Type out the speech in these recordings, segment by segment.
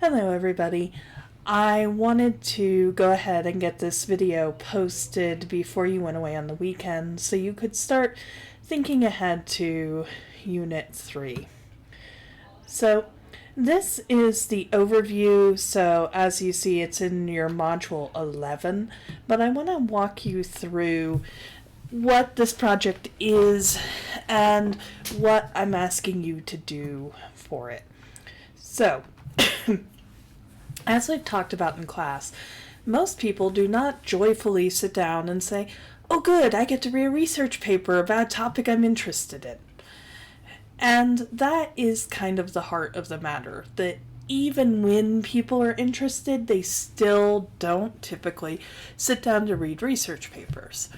Hello everybody. I wanted to go ahead and get this video posted before you went away on the weekend so you could start thinking ahead to Unit 3. So this is the overview, so as you see it's in your Module 11, but I want to walk you through what this project is and what I'm asking you to do for it. So, as we've talked about in class, most people do not joyfully sit down and say, oh good, I get to read a research paper about a topic I'm interested in. And that is kind of the heart of the matter, that even when people are interested, they still don't typically sit down to read research papers.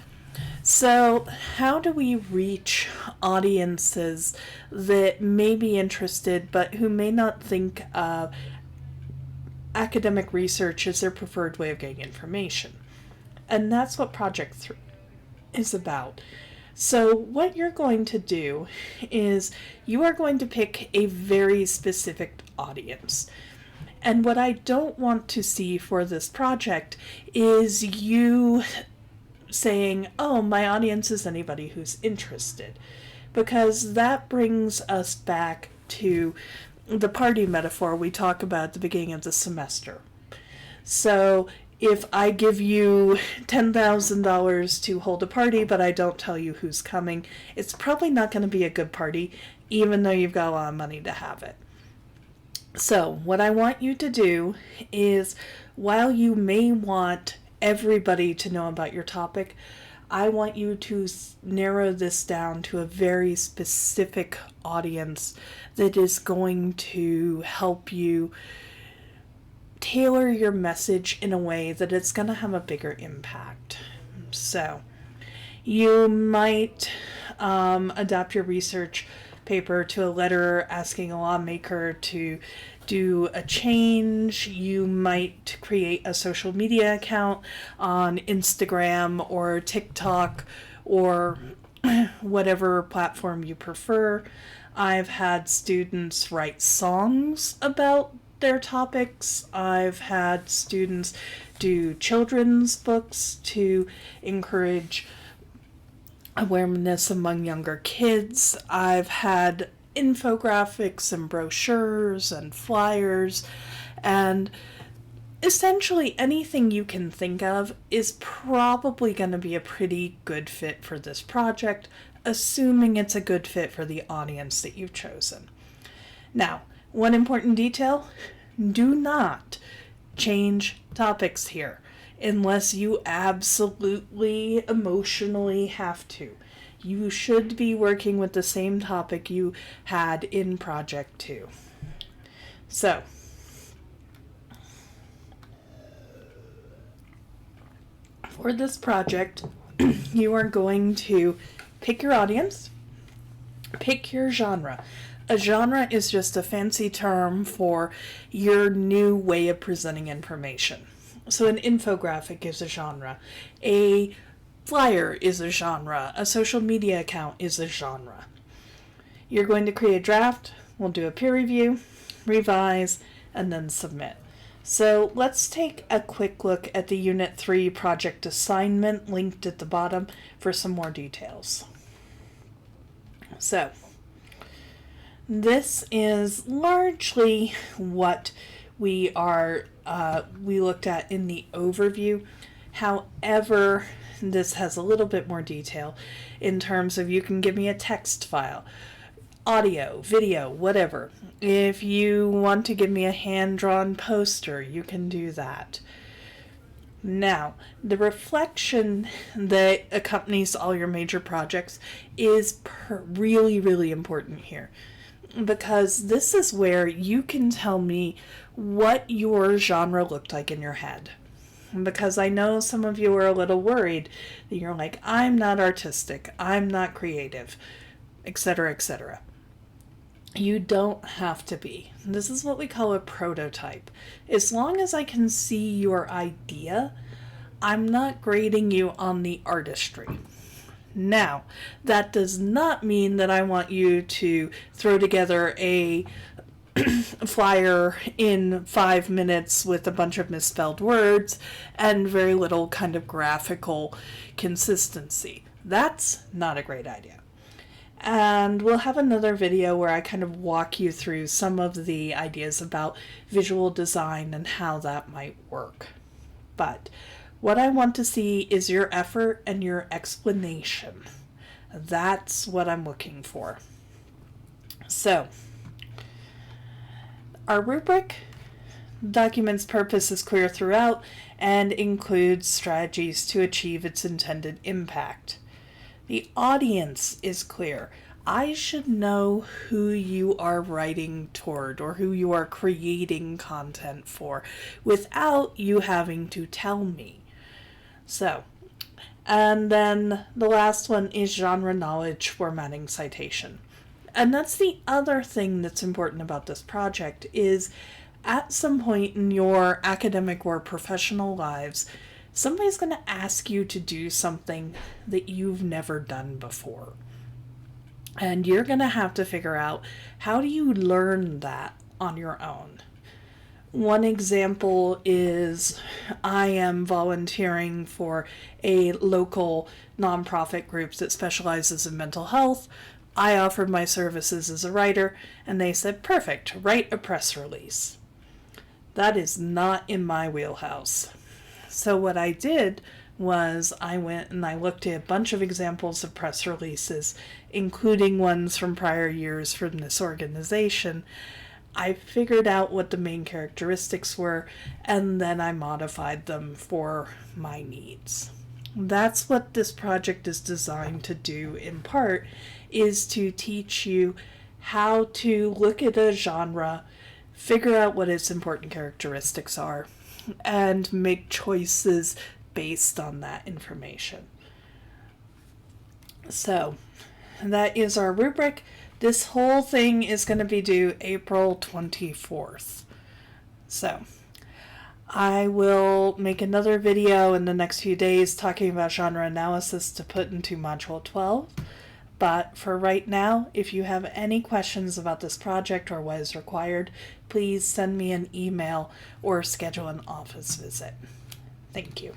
So how do we reach audiences that may be interested but who may not think of academic research as their preferred way of getting information? And that's what Project 3 is about. So what you're going to do is you are going to pick a very specific audience. And what I don't want to see for this project is you saying, oh, my audience is anybody who's interested, because that brings us back to the party metaphor we talk about at the beginning of the semester. So if I give you $10,000 to hold a party, but I don't tell you who's coming, it's probably not going to be a good party, even though you've got a lot of money to have it. So what I want you to do is, while you may want everybody to know about your topic, I want you to narrow this down to a very specific audience that is going to help you tailor your message in a way that it's going to have a bigger impact. So you might adapt your research paper to a letter asking a lawmaker to do a change. You might create a social media account on Instagram or TikTok or whatever platform you prefer. I've had students write songs about their topics. I've had students do children's books to encourage awareness among younger kids. I've had infographics and brochures and flyers, and essentially anything you can think of is probably going to be a pretty good fit for this project, assuming it's a good fit for the audience that you've chosen. Now, one important detail, do not change topics here unless you absolutely emotionally have to. You should be working with the same topic you had in Project 2. So, for this project, you are going to pick your audience, pick your genre. A genre is just a fancy term for your new way of presenting information. So an infographic is a genre. A flyer is a genre. A social media account is a genre. You're going to create a draft. We'll do a peer review, revise, and then submit. So let's take a quick look at the Unit 3 project assignment linked at the bottom for some more details. So this is largely what we looked at in the overview. However, this has a little bit more detail in terms of you can give me a text file, audio, video, whatever. If you want to give me a hand-drawn poster, you can do that. Now, the reflection that accompanies all your major projects is really, really important here, because this is where you can tell me what your genre looked like in your head. Because I know some of you are a little worried that you're like, I'm not artistic, I'm not creative, etc., etc. You don't have to be. This is what we call a prototype. As long as I can see your idea, I'm not grading you on the artistry. Now, that does not mean that I want you to throw together a flyer in 5 minutes with a bunch of misspelled words and very little kind of graphical consistency. That's not a great idea. And we'll have another video where I kind of walk you through some of the ideas about visual design and how that might work. But what I want to see is your effort and your explanation. That's what I'm looking for. So, our rubric document's purpose is clear throughout and includes strategies to achieve its intended impact. The audience is clear. I should know who you are writing toward or who you are creating content for without you having to tell me. So, and then the last one is genre knowledge formatting citation. And that's the other thing that's important about this project is at some point in your academic or professional lives, somebody's going to ask you to do something that you've never done before. And you're going to have to figure out, how do you learn that on your own? One example is I am volunteering for a local nonprofit group that specializes in mental health. I offered my services as a writer, and they said, perfect, write a press release. That is not in my wheelhouse. So what I did was I went and I looked at a bunch of examples of press releases, including ones from prior years from this organization. I figured out what the main characteristics were, and then I modified them for my needs. That's what this project is designed to do in part, is to teach you how to look at a genre, figure out what its important characteristics are, and make choices based on that information. So, that is our rubric. This whole thing is going to be due April 24th. So, I will make another video in the next few days talking about genre analysis to put into Module 12. But for right now, if you have any questions about this project or what is required, please send me an email or schedule an office visit. Thank you.